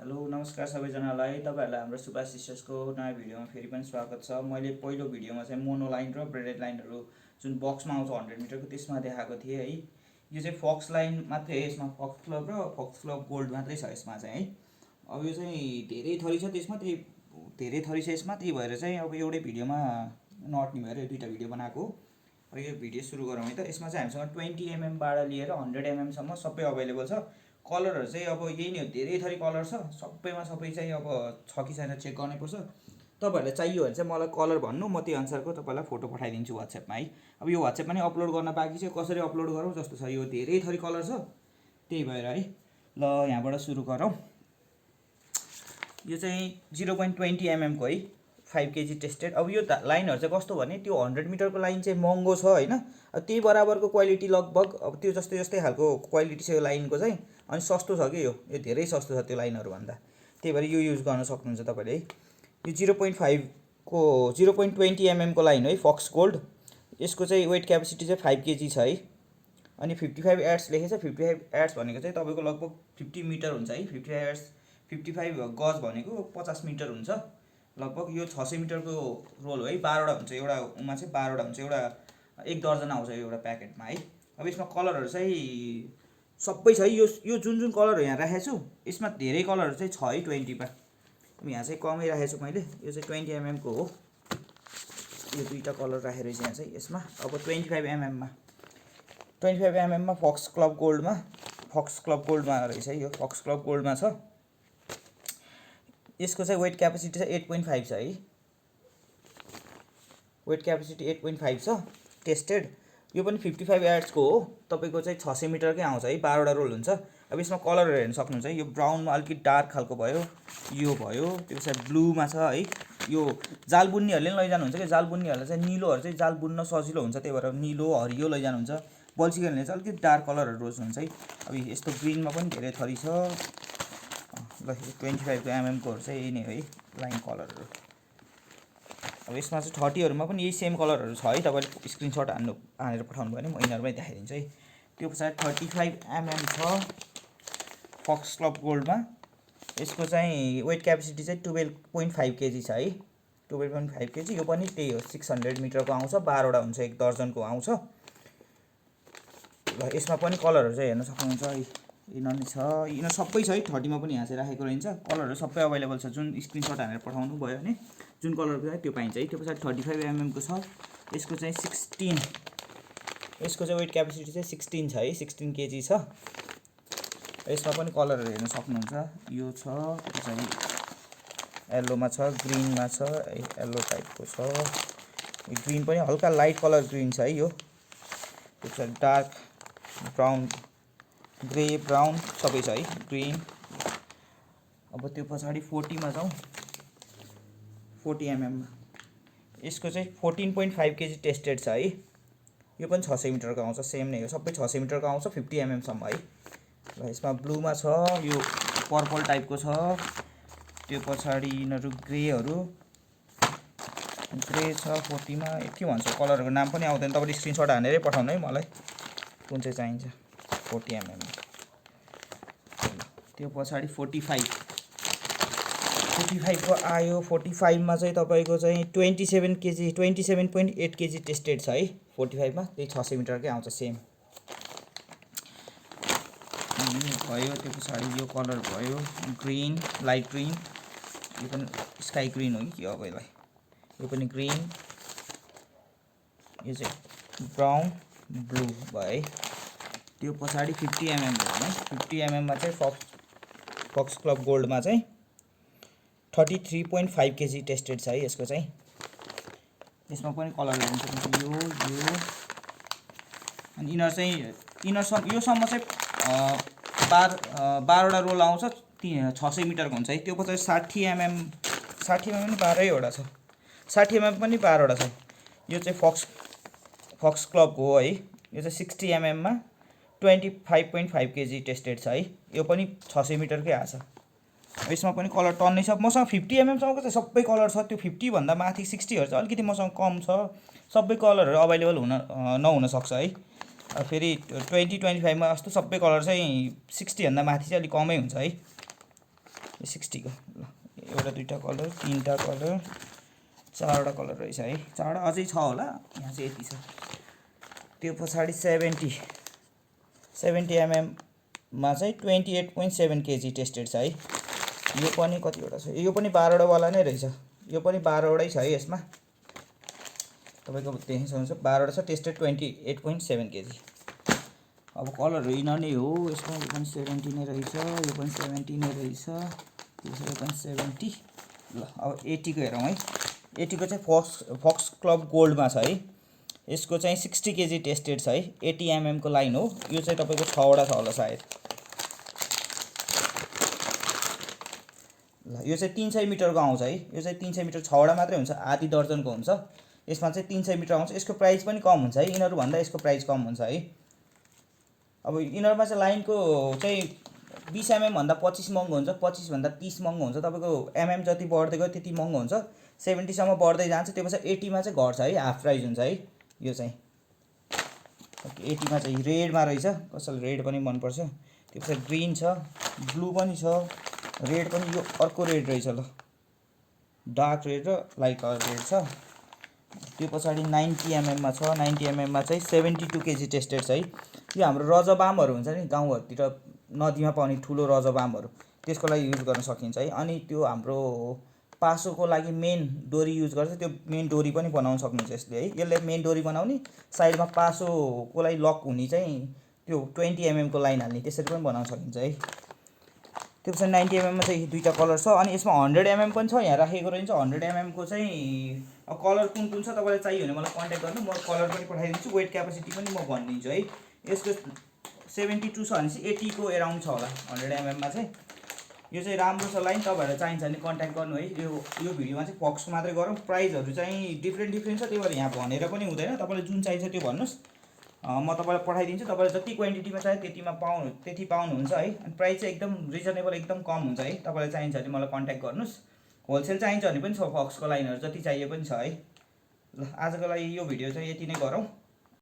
Hello नमस्कार सबैजनालाई। तपाईहरुलाई हाम्रो सुभाष सिस्टर्सको नयाँ भिडियोमा फेरि पनि स्वागत छ। मैले पहिलो भिडियोमा चाहिँ मोनोलाइन र ब्रेडेड लाइनहरु जुन बक्समा आउँछ 100 मिटरको त्यसमा देखाएको थिए है। यो चाहिँ फक्स लाइन मात्रै हो, यसमा फक्स क्लब र फक्स क्लब गोल्ड मात्रै छ यसमा चाहिँ है। अब यो चाहिँ धेरै थरी छ, त्यसमा त्यही धेरै थरी छ यसमा, त्यही भएर चाहिँ अब एउटै भिडियोमा नअट्ने भएर यो दुईटा भिडियो बनाएको। अब यो भिडियो सुरु गरौँ है त। यसमा चाहिँ हामीसँग 20 mm बाट लिएर 100 mm सम्म सबै अवेलेबल छ। कलरहरु चाहिँ अब यही नै हो, धेरै थरी कलर छ, सबैमा सबै चाहिँ अब छ कि छैन चेक गर्नै पर्छ। तपाईहरुलाई चाहियो भने चाहिँ मलाई कलर भन्नु, म त्यो अनुसारको तपाईलाई फोटो पठाइदिन्छु WhatsApp मा है। अब यो WhatsApp मा नि अपलोड गर्न बाँकी छ, कसरी अपलोड गरौँ जस्तो छ। यो धेरै थरी कलर छ, त्यही भएर है। ल यहाँबाट सुरु गरौँ। यो चाहिँ 0.20 mm को है, 5 kg टेस्टेड। अब यो लाइनहरु चाहिँ कस्तो भने त्यो 100 मिटरको लाइन चाहिँ महँगो छ हैन। अब त्यही बराबरको क्वालिटी लगभग अब त्यो जस्तै जस्तै खालको क्वालिटी छ यो लाइनको चाहिँ। अनि सस्तो छ कि यो धेरै सस्तो छ त्यो लाइनहरु भन्दा, त्यही भएर यो युज गर्न सक्नुहुन्छ तपाईले है। यो 0.5 को 0.20 mm को लाइन है, फक्स गोल्ड। यसको चाहिँ वेट क्यापेसिटी चाहिँ 5 kg छ है। अनि 55 यार्ड्स लेखेछ। 55 यार्ड्स भनेको चाहिँ तपाईको लगभग 50 मिटर हुन्छ है। 55 यार्ड्स 55 गज भनेको 50 मिटर हुन्छ लगभग। यो 600 मिटरको रोल हो है। 12 वटा हुन्छ, एउटा उमा चाहिँ 12 वटा हुन्छ, एउटा एक दर्जन आउँछ एउटा प्याकेटमा है। अब यसमा कलरहरु चाहिँ सबै छ है। यो जुन जुन कलरहरु यहाँ राखेको छु यसमा धेरै कलरहरु चाहिँ छ है 20 मा। अब यहाँ चाहिँ कमै राखेको छु मैले। यो चाहिँ 20 mm को हो। यो दुईटा कलर राखेर यहाँ चाहिँ यसमा अब 25 mm मा 25 mm मा फक्स क्लब गोल्डमा रहेछ है। यो फक्स क्लब गोल्डमा छ। यसको चाहिँ वेट क्यापेसिटी चाहिँ 8.5 छ है। वेट क्यापेसिटी 8.5 छ टेस्टेड। यो पनि 55 यार्ड्स को हो। तपाईको चाहिँ 600 मिटरकै आउँछ है। 12 वटा रोल हुन्छ। अब यसमा कलरहरु हेर्न सक्नुहुन्छ है। यो ब्राउनमा अलिकति डार्क खालको भयो, यो भयो, त्यसपछि ब्लूमा छ है। यो जाल बुन्नेहरुले नि लैजानुहुन्छ के, जाल बुन्नेहरुले चाहिँ नीलोहरु चाहिँ जाल बुन्न सजिलो हुन्छ, त्यही भएर नीलो हरियो लैजानुहुन्छ। बल्छीहरूले चाहिँ अलिकति डार्क कलरहरु रोज्नुहुन्छ है। अब यस्तो ग्रीनमा पनि धेरै थरी छ। ल 25 mm को चाहिँ यही नै हो है लाइन कलरहरु। अब यसमा चाहिँ 30 हरुमा पनि यही सेम कलरहरु छ है। तपाईले स्क्रिनशट हानेर पठाउनु भयो भने म यिनीहरुमै देखाइदिन्छु है। त्यो पछाडि 35 mm छ फक्स क्लब गोल्डमा। यसको चाहिँ वेट क्यापेसिटी चाहिँ 12.5 kg छ है। 12.5 kg। यो पनि त्यही हो, 600 मिटरको आउँछ, 12 वटा हुन्छ, एक दर्जनको आउँछ। ल यसमा पनि कलरहरु चाहिँ हेर्न सक्नुहुन्छ है। यिनीहरु छ, यिनीहरु सबै छ है। 30 मा पनि यहाँ चाहिँ राखेको रहन्छ। कलरहरु सबै अवेलेबल छ। जुन स्क्रिनशट हानेर पठाउनु भयो भने जुन कलरको छ त्यो पाइन्छ है। त्यो पछाडि 35 mm को छ। यसको चाहिँ 16, यसको चाहिँ वेट क्यापेसिटी चाहिँ 16 छ है। 16 kg छ। यसमा पनि कलरहरु हेर्न सक्नुहुन्छ। यो छ, पछाडि येल्लोमा छ, ग्रीनमा छ, येल्लो टाइपको छ। यो ग्रीन पनि हल्का लाइट कलर ग्रीन छ है। यो पछाडि डार्क ब्राउन, ग्रे ब्राउन सबै छ है, ग्रीन। अब त्यो पछाडि 40 मा जाउँ। 40 mm मा यसको चाहिँ 14.5 kg टेस्टेड छ है। यो पनि 600 मिटरको आउँछ, सेम नै हो, सबै 600 मिटरको आउँछ 50 mm सम्म है। ल यसमा ब्लूमा छ, यो पर्पल टाइपको छ। त्यो पछाडि यिनीहरु ग्रेहरु, ग्रे छ 40 मा। के भन्छ कलरहरुको नाम पनि आउँदैन, तपाईले स्क्रिनशट हानेरै पठाउनु है मलाई कुन चाहिँ चाहिन्छ। 40 mm। त्यो पछाडि 45 को आयो। 45 मा चाहिँ तपाईको चाहिँ 27 kg 27.8 kg टेस्टेड छ है। 45 मा त्यही 600 मिटरकै आउँछ सेम भयो। त्यो पछाडि यो कलर भयो ग्रीन, लाइट ग्रीन। यो पनि स्काई ग्रीन हो कि अब यसलाई, यो पनि ग्रीन। यो चाहिँ ब्राउन ब्लू भयो है। त्यो पछाडि 50 mm हो है। 50 mm मा चाहिँ फक्स क्लब गोल्डमा चाहिँ 33.5 kg टेस्टेड छ है। यसको चाहिँ यसमा पनि कलर हेर्न सक्नुहुन्छ, यो अनि यिनीहरु चाहिँ यो सम्म चाहिँ 12 वटा रोल आउँछ, 600 मिटरको हुन्छ है। त्यो पछाडि 60 mm पनि 12 वटा छ। 60 mm पनि 12 वटा छ। यो चाहिँ फक्स क्लब हो है। यो चाहिँ 60 mm मा 25.5 kg टेस्टेड छ है। यो पनि 600 मिटरकै आछ। यसमा पनि कलर टन्नै छ। मसँग 50 mm सम्मको चाहिँ सबै कलर छ। त्यो 50 भन्दा माथि 60 हरु चाहिँ अलिकति मसँग कम छ। सबै कलरहरु अवेलेबल नहुन सक्छ है। फेरि 20-25 मा जस्तो सबै कलर चाहिँ 60 भन्दा माथि चाहिँ अलि कमै हुन्छ है। 60 को ल एउटा दुईटा कलर तीनटा कलर चारवटा कलर रहेछ है, चारवटा अझै छ होला, यहाँ चाहिँ यति छ। त्यो पछाडि 70 mm मा चाहिँ 28.7 kg टेस्टेड छ है। यो पनि कतिवटा छ, यो पनि 12वटा वाला नै रहेछ, यो पनि 12वटै छ है। यसमा तपाईको देख्न सक्नुहुन्छ 12वटा छ, टेस्टेड 28.7 kg। अब कलर यिनीहरू नै हो, यसमा यो पनि 70 नै रहेछ, यो पनि 70 नै रहेछ, यो पनि 70। ल अब 80 को हेरौँ है। 80 को चाहिँ फक्स क्लब गोल्डमा छ है। यसको चाहिँ 60 kg टेस्टेड छ है, 80 mm को लाइन हो। यो चाहिँ तपाईको 6वटा छ होला सायद। ल यो चाहिँ 300 मिटरको आउँछ है, यो चाहिँ 300 मिटर 6वटा मात्रै हुन्छ, आधी दर्जनको हुन्छ। यसमा चाहिँ 300 मिटर आउँछ। यसको प्राइस पनि कम हुन्छ है, यिनीहरू भन्दा यसको प्राइस कम हुन्छ है। अब यिनीहरूमा चाहिँ लाइनको चाहिँ 20 mm भन्दा 25 महँगो हुन्छ, 25 भन्दा 30 महँगो हुन्छ। तपाईको mm जति बढ्दै गयो त्यति महँगो हुन्छ, 70 सम्म बढ्दै जान्छ। त्यसपछि 80 मा चाहिँ घट्छ है, हाफ प्राइस हुन्छ है। यो चाहिँ 80 मा चाहिँ रेडमा रहेछ, कसैलाई रेड पनि मनपर्छ। त्यसपछि ग्रीन छ, ब्लू पनि छ, रेड पनि, यो अर्को रेड रहेछ ल, डार्क रेड र लाइट कलर रेड छ। त्यो पछाडि 90 mm मा छ, 90 mm मा चाहिँ 72 kg टेस्टेड छ है। यो हाम्रो रजबामहरू हुन्छ नि गाउँहरूतिर नदीमा पाउने ठुलो रजबामहरू, त्यसको लागि युज गर्न सकिन्छ है। अनि त्यो हाम्रो पासोको लागि मेन डोरी युज गर्छ, त्यो मेन डोरी पनि बनाउन सक्नुहुन्छ यसले है। यसले मेन डोरी बनाउने, साइडमा पासोको लागि लक हुने चाहिँ त्यो 20 mm को लाइन हाल्ने, त्यसरी पनि बनाउन सकिन्छ है। त्यसपछि 90 mm मा चाहिँ दुईटा कलर छ। अनि यसमा 100 mm पनि छ, यहाँ राखेको रहन्छ 100 mm को चाहिँ। अब कलर कुन कुन छ तपाईँलाई चाहियो भने मलाई कन्ट्याक्ट गर्नु, म कलर पनि पठाइदिन्छु, वेट क्यापासिटी पनि म भनिदिन्छु है। यसको 72 छ भने चाहिँ 80 को एराउन्ड छ होला 100 mm मा चाहिँ। यो चाहिँ राम्रो छ लाइन, तपाईँहरूलाई चाहिन्छ भने कन्ट्याक्ट गर्नु है। यो भिडियोमा चाहिँ फक्सको मात्रै गरौँ, प्राइसहरू चाहिँ डिफ्रेन्ट छ, त्यही भएर यहाँ भनेर पनि हुँदैन। तपाईँलाई जुन चाहिन्छ त्यो भन्नुहोस्, म तपाईँलाई पठाइदिन्छु। तपाईँले जति क्वान्टिटीमा चाहियो त्यति पाउनुहुन्छ है। अनि प्राइस चाहिँ एकदम रिजनेबल, एकदम कम हुन्छ है। तपाईँलाई चाहिन्छ भने मलाई कन्ट्याक्ट गर्नुहोस्। होलसेल चाहिन्छ भने पनि छ, फक्सको लाइनहरू जति चाहिए पनि छ है। ल आजको लागि यो भिडियो चाहिँ यति नै गरौँ।